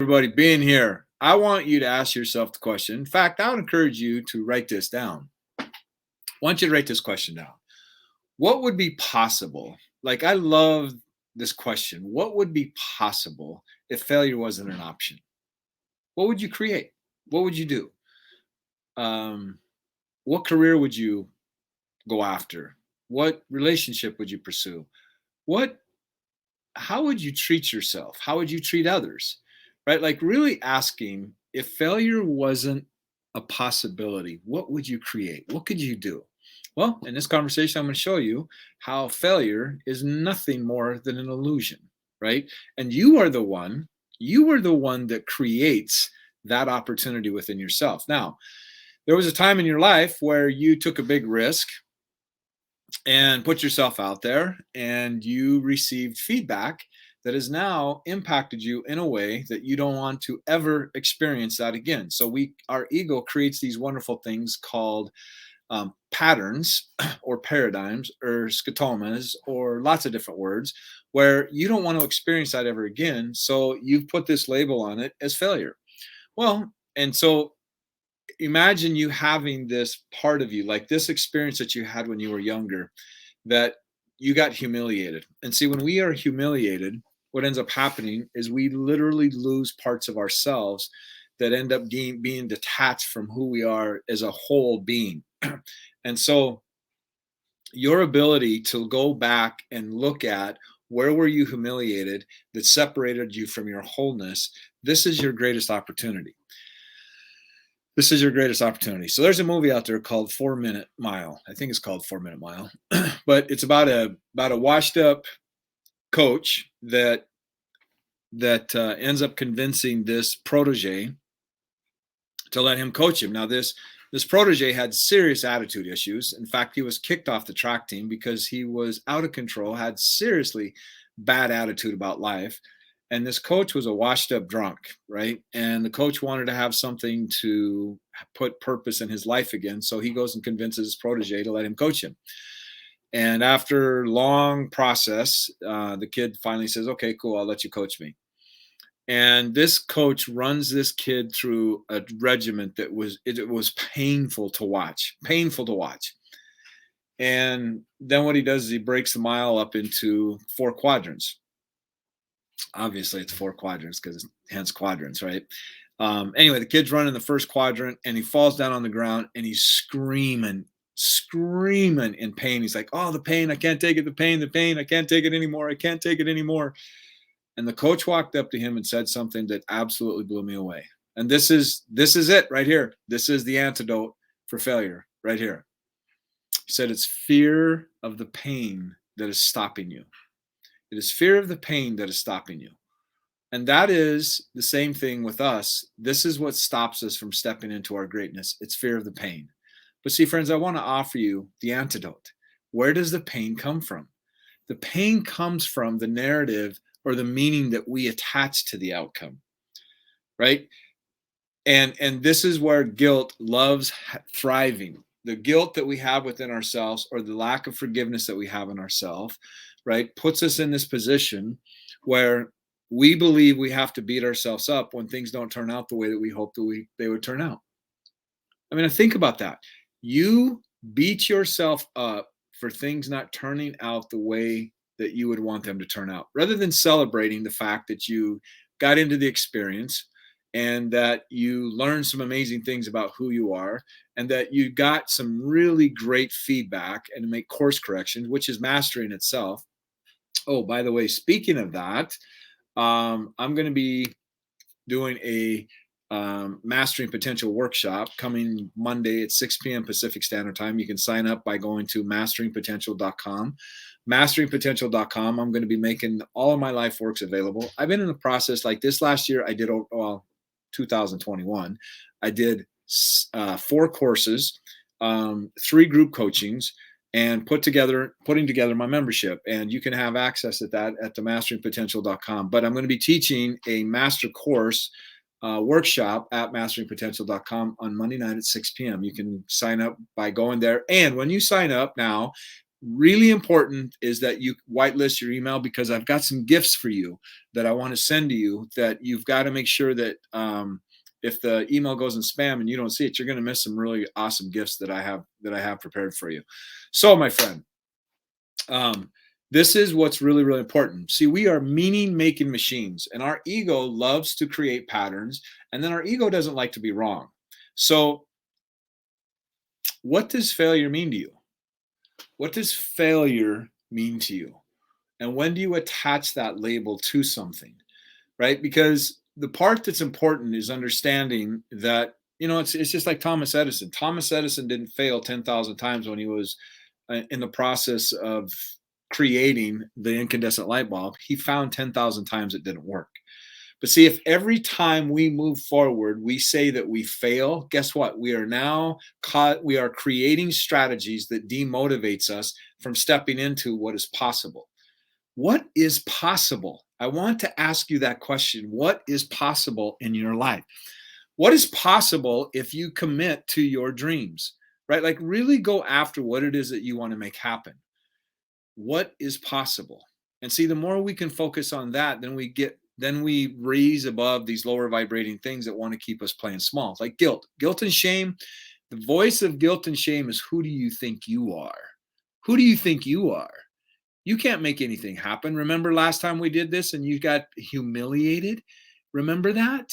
everybody being here. I want you to ask yourself the question. In fact, I would encourage you to write this down. I want you to write this question down. What would be possible? Like, I love this question. What would be possible if failure wasn't an option? What would you create? What would you do? What career would you go after? What relationship would you pursue? What How would you treat yourself? How would you treat others? Right? Like, really asking, if failure wasn't a possibility, what would you create? What could you do? Well, in this conversation, I'm going to show you how failure is nothing more than an illusion, right? And you are the one that creates that opportunity within yourself. Now, there was a time in your life where you took a big risk and put yourself out there, and you received feedback that has now impacted you in a way that you don't want to ever experience that again. So our ego creates these wonderful things called patterns or paradigms or scotomas or lots of different words, where you don't want to experience that ever again. So you've put this label on it as failure. Well, and so imagine you having this part of you, like this experience that you had when you were younger, that you got humiliated. And see, when we are humiliated, what ends up happening is we literally lose parts of ourselves that end up being detached from who we are as a whole being. And so your ability to go back and look at where were you humiliated that separated you from your wholeness, this is your greatest opportunity. This is your greatest opportunity. So there's a movie out there called 4 Minute Mile. I think it's called 4 Minute Mile, but it's about a washed up coach that ends up convincing this protege to let him coach him. Now this protege had serious attitude issues. In fact, he was kicked off the track team because he was out of control, had seriously bad attitude about life. And this coach was a washed up drunk, right? And the coach wanted to have something to put purpose in his life again. So he goes and convinces his protege to let him coach him. And after long process, the kid finally says, okay, cool, I'll let you coach me. And this coach runs this kid through a regiment that was painful to watch. And then what he does is he breaks the mile up into 4 quadrants. Obviously, it's 4 quadrants because hence quadrants, right? Anyway, the kid's running the first quadrant and he falls down on the ground and he's screaming in pain. He's like, oh, the pain, I can't take it. The pain, I can't take it anymore. I can't take it anymore. And the coach walked up to him and said something that absolutely blew me away. And this is it right here. This is the antidote for failure right here. He said, it's fear of the pain that is stopping you. It is fear of the pain that is stopping you. And that is the same thing with us. This is what stops us from stepping into our greatness. It's fear of the pain. But see, friends, I want to offer you the antidote. Where does the pain come from? The pain comes from the narrative or the meaning that we attach to the outcome, right? And this is where guilt loves thriving. The guilt that we have within ourselves, or the lack of forgiveness that we have in ourselves, right, puts us in this position where we believe we have to beat ourselves up when things don't turn out the way that we hoped they would turn out. I mean, think about that. You beat yourself up for things not turning out the way that you would want them to turn out, rather than celebrating the fact that you got into the experience and that you learned some amazing things about who you are, and that you got some really great feedback and to make course corrections, which is mastering itself. Oh, by the way, speaking of that, I'm going to be doing a Mastering Potential workshop coming Monday at 6 p.m. Pacific Standard Time. You can sign up by going to masteringpotential.com. Masteringpotential.com. I'm going to be making all of my life works available. I've been in the process like this last year. I did, 2021, I did 4 courses, 3 group coachings, and putting together my membership. And you can have access to that at the masteringpotential.com. But I'm going to be teaching a master course workshop at masteringpotential.com on Monday night at 6 p.m. You can sign up by going there. And when you sign up now, really important is that you whitelist your email, because I've got some gifts for you that I want to send to you that you've got to make sure that if the email goes in spam and you don't see it, you're going to miss some really awesome gifts that I have prepared for you. So, my friend, um, this is what's really, really important. See, we are meaning making machines, and our ego loves to create patterns, and then our ego doesn't like to be wrong. So, what does failure mean to you? What does failure mean to you? And when do you attach that label to something, right? Because the part that's important is understanding that, it's just like Thomas Edison. Thomas Edison didn't fail 10,000 times when he was in the process of creating the incandescent light bulb. He found 10,000 times it didn't work. But see, if every time we move forward, we say that we fail, guess what? We are now we are creating strategies that demotivates us from stepping into what is possible. What is possible? I want to ask you that question. What is possible in your life? What is possible if you commit to your dreams, right? Like really go after what it is that you want to make happen. What is possible? And see, the more we can focus on that, then we raise above these lower vibrating things that want to keep us playing small, like guilt and shame. The voice of guilt and shame is, who do you think you are? Who do you think you are? You can't make anything happen. Remember last time we did this and you got humiliated? Remember that?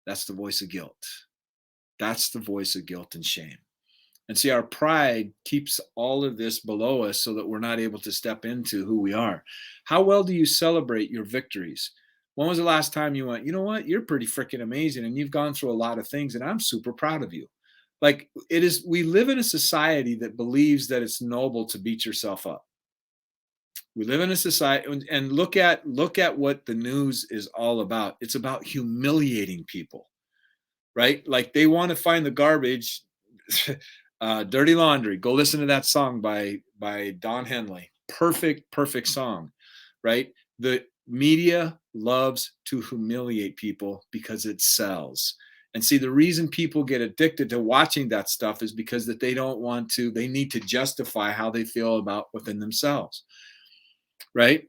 That's the voice of guilt. That's the voice of guilt and shame. And see, our pride keeps all of this below us so that we're not able to step into who we are. How well do you celebrate your victories? When was the last time you went, you know what, you're pretty freaking amazing and you've gone through a lot of things and I'm super proud of you? Like we live in a society that believes that it's noble to beat yourself up. We live in a society, and look at what the news is all about. It's about humiliating people, right? Like they want to find the garbage. Dirty Laundry. Go listen to that song by Don Henley. Perfect song, right? The media loves to humiliate people because it sells. And see, the reason people get addicted to watching that stuff is because that they need to justify how they feel about within themselves, right?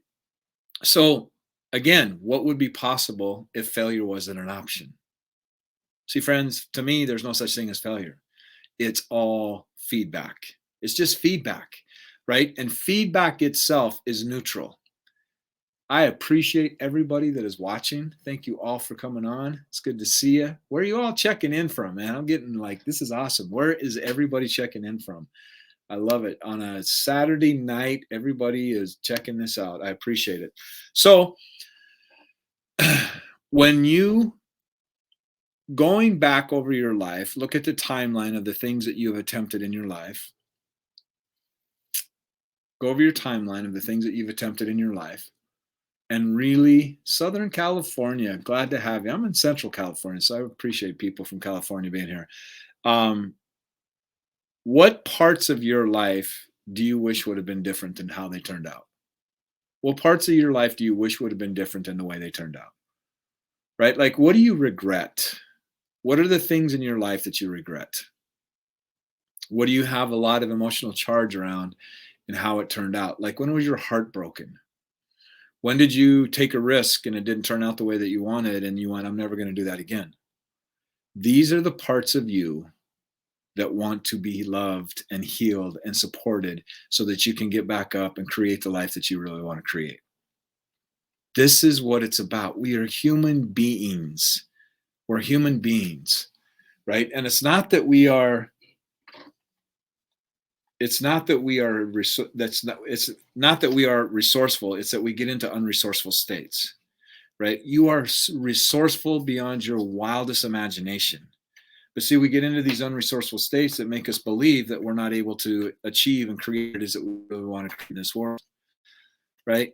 So again, what would be possible if failure wasn't an option? See, friends, to me, there's no such thing as failure. It's all feedback. It's just feedback, right? And feedback itself is neutral. I appreciate everybody that is watching. Thank you all for coming on. It's good to see you. Where are you all checking in from, man? I'm getting like, this is awesome. Where is everybody checking in from? I love it. On a Saturday night, everybody is checking this out. I appreciate it. So, when you going back over your life, look at the timeline of the things that you have attempted in your life. Go over your timeline of the things that you've attempted in your life. And really, Southern California, glad to have you. I'm in Central California, so I appreciate people from California being here. What parts of your life do you wish would have been different than how they turned out? What parts of your life do you wish would have been different than the way they turned out? Right? Like, what do you regret? What are the things in your life that you regret? What do you have a lot of emotional charge around and how it turned out? Like, when was your heart broken? When did you take a risk and it didn't turn out the way that you wanted and you went, I'm never going to do that again? These are the parts of you that want to be loved and healed and supported so that you can get back up and create the life that you really want to create. This is what it's about. We are human beings. We're human beings, right? And it's not that we are it's not that we are it's not that we are resourceful. It's that we get into unresourceful states, right? You are resourceful beyond your wildest imagination. But see, we get into these unresourceful states that make us believe that we're not able to achieve and create what it is that we really want to create in this world, right?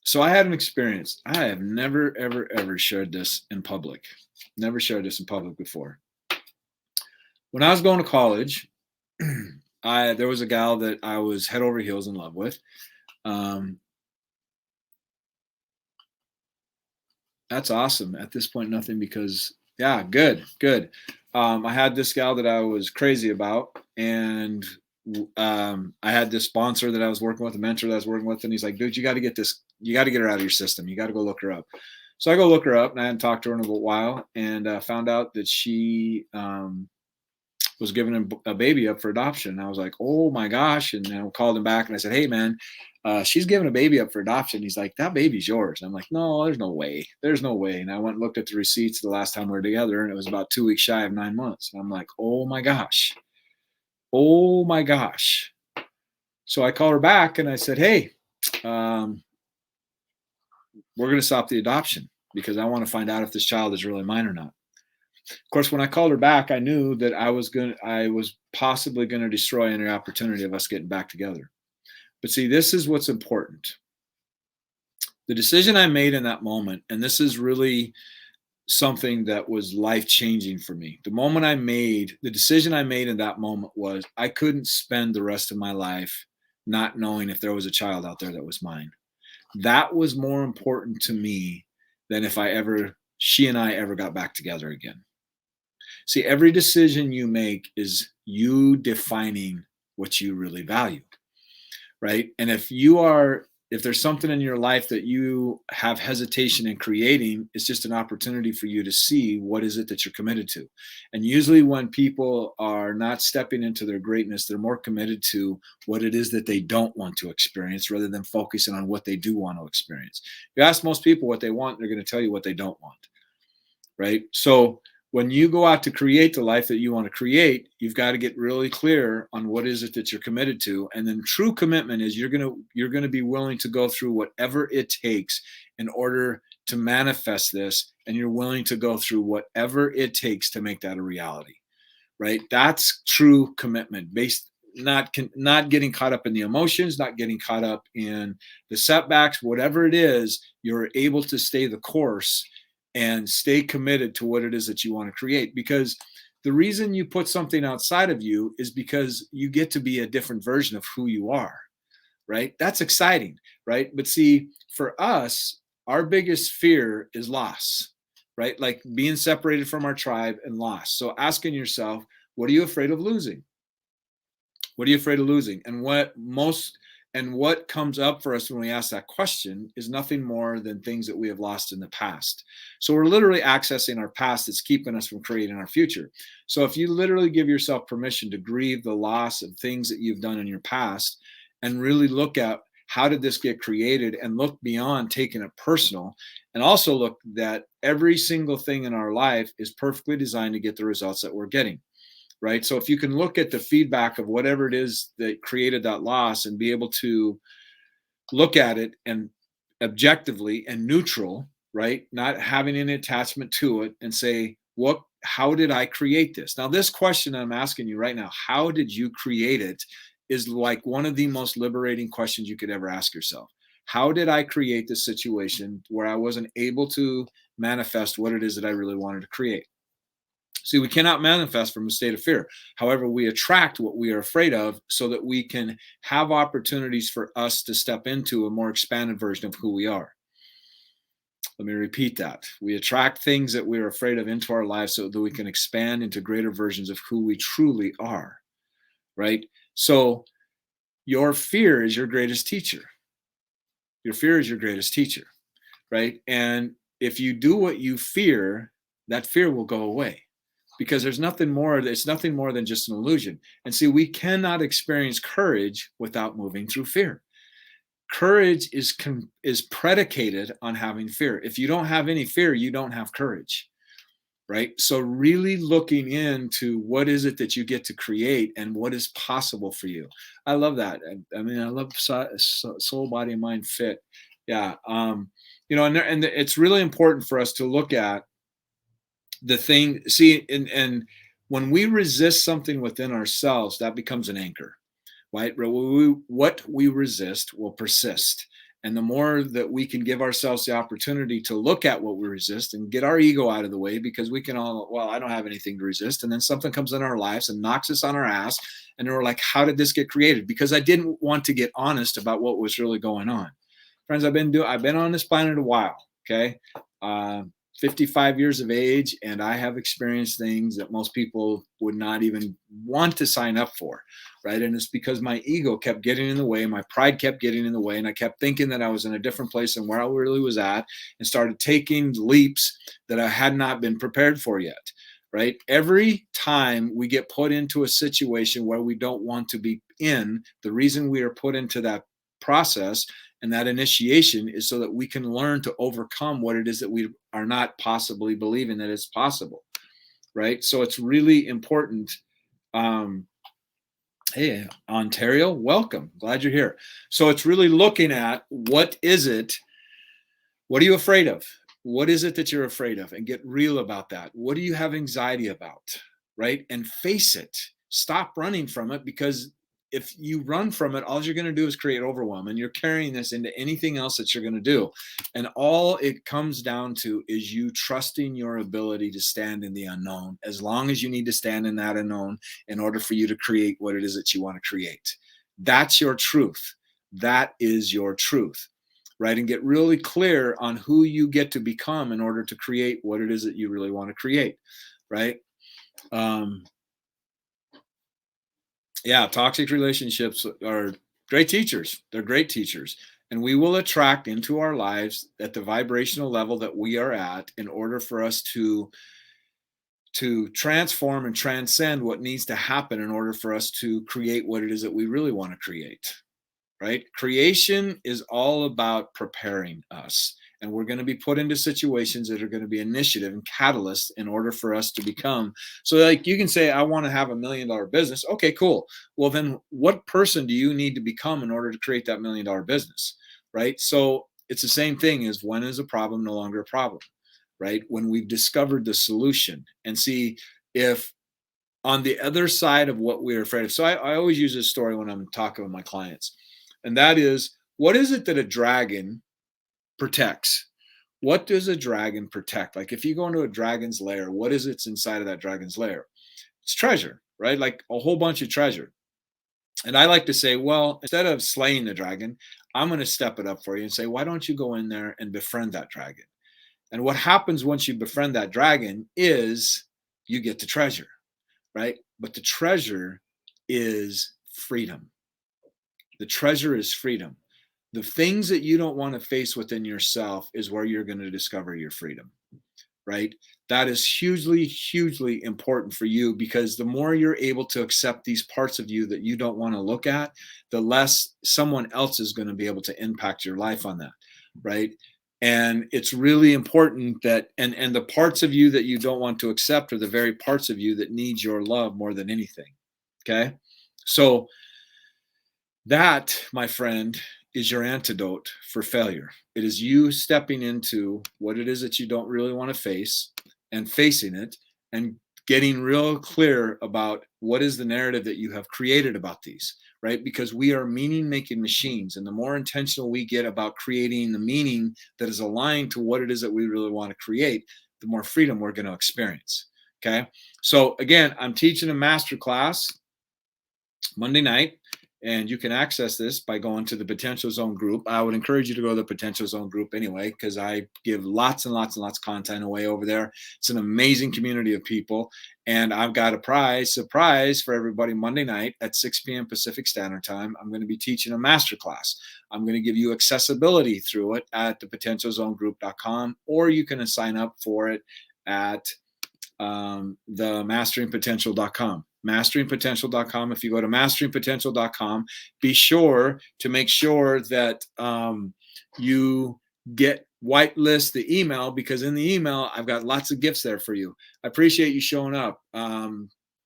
So I had an experience. I have never, ever, ever shared this in public. Never shared this in public before. When I was going to college, there was a gal that I was head over heels in love with. That's awesome. At this point, nothing, because yeah, good. I had this gal that I was crazy about, and I had this sponsor that I was working with, a mentor that I was working with, and he's like, dude, you got to get this, you got to get her out of your system. You got to go look her up. So I go look her up, and I hadn't talked to her in a while, and found out that she was giving a baby up for adoption. And I was like, oh my gosh. And then I called him back and I said, hey, man, she's giving a baby up for adoption. He's like, that baby's yours. And I'm like, no, there's no way. There's no way. And I went and looked at the receipts the last time we were together, and it was about 2 weeks shy of 9 months. And I'm like, oh my gosh. Oh my gosh. So I called her back and I said, hey, um, we're going to stop the adoption because I want to find out if this child is really mine or not. Of course, when I called her back, I knew that I was possibly going to destroy any opportunity of us getting back together. But see, this is what's important. The decision I made in that moment, and this is really something that was life changing for me. The decision I made in that moment was I couldn't spend the rest of my life not knowing if there was a child out there that was mine. That was more important to me than if she and I ever got back together again. See, every decision you make is you defining what you really value, right? And if there's something in your life that you have hesitation in creating, it's just an opportunity for you to see what is it that you're committed to. And usually when people are not stepping into their greatness, they're more committed to what it is that they don't want to experience rather than focusing on what they do want to experience. If you ask most people what they want, they're going to tell you what they don't want, right? So when you go out to create the life that you want to create, you've got to get really clear on what is it that you're committed to. And then true commitment is you're going to be willing to go through whatever it takes in order to manifest this, and you're willing to go through whatever it takes to make that a reality. Right? That's true commitment, based not getting caught up in the emotions, not getting caught up in the setbacks, whatever it is, you're able to stay the course and stay committed to what it is that you want to create. Because the reason you put something outside of you is because you get to be a different version of who you are, right? That's exciting, right? But see, for us, our biggest fear is loss, right? Like being separated from our tribe and loss. So asking yourself, what are you afraid of losing? What are you afraid of losing? And what comes up for us when we ask that question is nothing more than things that we have lost in the past. So we're literally accessing our past that's keeping us from creating our future. So if you literally give yourself permission to grieve the loss of things that you've done in your past and really look at how did this get created and look beyond taking it personal, and also look that every single thing in our life is perfectly designed to get the results that we're getting. Right. So if you can look at the feedback of whatever it is that created that loss and be able to look at it and objectively and neutral, right, not having any attachment to it, and say, how did I create this? Now, this question I'm asking you right now, how did you create it, is like one of the most liberating questions you could ever ask yourself. How did I create this situation where I wasn't able to manifest what it is that I really wanted to create? See, we cannot manifest from a state of fear. However, we attract what we are afraid of so that we can have opportunities for us to step into a more expanded version of who we are. Let me repeat that. We attract things that we're afraid of into our lives so that we can expand into greater versions of who we truly are, right? So your fear is your greatest teacher. Your fear is your greatest teacher, right? And if you do what you fear, that fear will go away. Because it's nothing more than just an illusion. And see, we cannot experience courage without moving through fear. Courage is predicated on having fear. If you don't have any fear, you don't have courage, right? So really looking into what is it that you get to create and what is possible for you. I love that. I mean, I love soul, body, and mind fit. Yeah. And it's really important for us to look at the thing. See, and when we resist something within ourselves, that becomes an anchor, right? What we resist will persist. And the more that we can give ourselves the opportunity to look at what we resist and get our ego out of the way, because we can I don't have anything to resist. And then something comes in our lives and knocks us on our ass. And we're like, how did this get created? Because I didn't want to get honest about what was really going on. Friends, I've been on this planet a while. Okay. 55 years of age, and I have experienced things that most people would not even want to sign up for, right? And it's because my ego kept getting in the way, my pride kept getting in the way, and I kept thinking that I was in a different place than where I really was at, and started taking leaps that I had not been prepared for yet, right? Every time we get put into a situation where we don't want to be in, the reason we are put into that process and that initiation is so that we can learn to overcome what it is that we are not possibly believing that it's possible, right? So it's really important. Um, hey, Ontario, welcome. Glad you're here. So it's really looking at what is it? What are you afraid of? What is it that you're afraid of? And get real about that. What do you have anxiety about? Right? And face it. Stop running from it, because if you run from it, all you're going to do is create overwhelm, and you're carrying this into anything else that you're going to do. And all it comes down to is you trusting your ability to stand in the unknown, as long as you need to stand in that unknown in order for you to create what it is that you want to create. That's your truth. That is your truth, right? And get really clear on who you get to become in order to create what it is that you really want to create, right? Um, yeah, toxic relationships are great teachers. They're great teachers. And we will attract into our lives at the vibrational level that we are at in order for us to transform and transcend what needs to happen in order for us to create what it is that we really want to create, right? Creation is all about preparing us. And we're going to be put into situations that are going to be initiative and catalyst in order for us to become. So, like, you can say, I want to have $1 million business. Okay, cool. Well, then what person do you need to become in order to create that $1 million business, right? So it's the same thing as, when is a problem no longer a problem, right? When we've discovered the solution. And see, if on the other side of what we're afraid of. So I always use this story when I'm talking with my clients. And that is, what is it that a dragon protects? What does a dragon protect? Like, if you go into a dragon's lair, what is it's inside of that dragon's lair? It's treasure, right? Like a whole bunch of treasure. And I like to say, well, instead of slaying the dragon, I'm going to step it up for you and say, why don't you go in there and befriend that dragon? And what happens once you befriend that dragon is you get the treasure, right? But the treasure is freedom. The treasure is freedom. The things that you don't want to face within yourself is where you're going to discover your freedom, right? That is hugely, hugely important for you, because the more you're able to accept these parts of you that you don't want to look at, the less someone else is going to be able to impact your life on that, right? And it's really important that, and the parts of you that you don't want to accept are the very parts of you that need your love more than anything. Okay. So that, my friend, is your antidote for failure. It is you stepping into what it is that you don't really want to face, and facing it, and getting real clear about what is the narrative that you have created about these, right? Because we are meaning making machines. And the more intentional we get about creating the meaning that is aligned to what it is that we really want to create, the more freedom we're going to experience. Okay. So again, I'm teaching a master class Monday night, and you can access this by going to the Potential Zone group. I would encourage you to go to the Potential Zone group anyway, because I give lots and lots and lots of content away over there. It's an amazing community of people. And I've got a surprise for everybody Monday night at 6 p.m. Pacific Standard Time. I'm going to be teaching a masterclass. I'm going to give you accessibility through it at thepotentialzonegroup.com, or you can sign up for it at the masteringpotential.com. Masteringpotential.com. If you go to masteringpotential.com, be sure to make sure that you get whitelist the email, because in the email I've got lots of gifts there for you. I appreciate you showing up.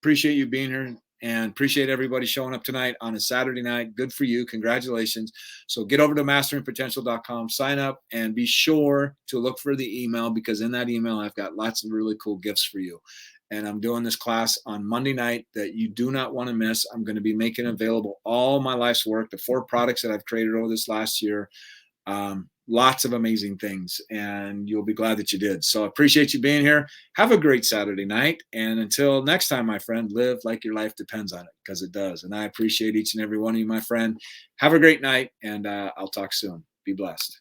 Appreciate you being here, and appreciate everybody showing up tonight on a Saturday night. Good for you. Congratulations. So get over to masteringpotential.com, sign up, and be sure to look for the email, because in that email I've got lots of really cool gifts for you. And I'm doing this class on Monday night that you do not want to miss. I'm going to be making available all my life's work, the 4 products that I've created over this last year. Lots of amazing things, and you'll be glad that you did. So I appreciate you being here. Have a great Saturday night. And until next time, my friend, live like your life depends on it, because it does. And I appreciate each and every one of you, my friend. Have a great night, and I'll talk soon. Be blessed.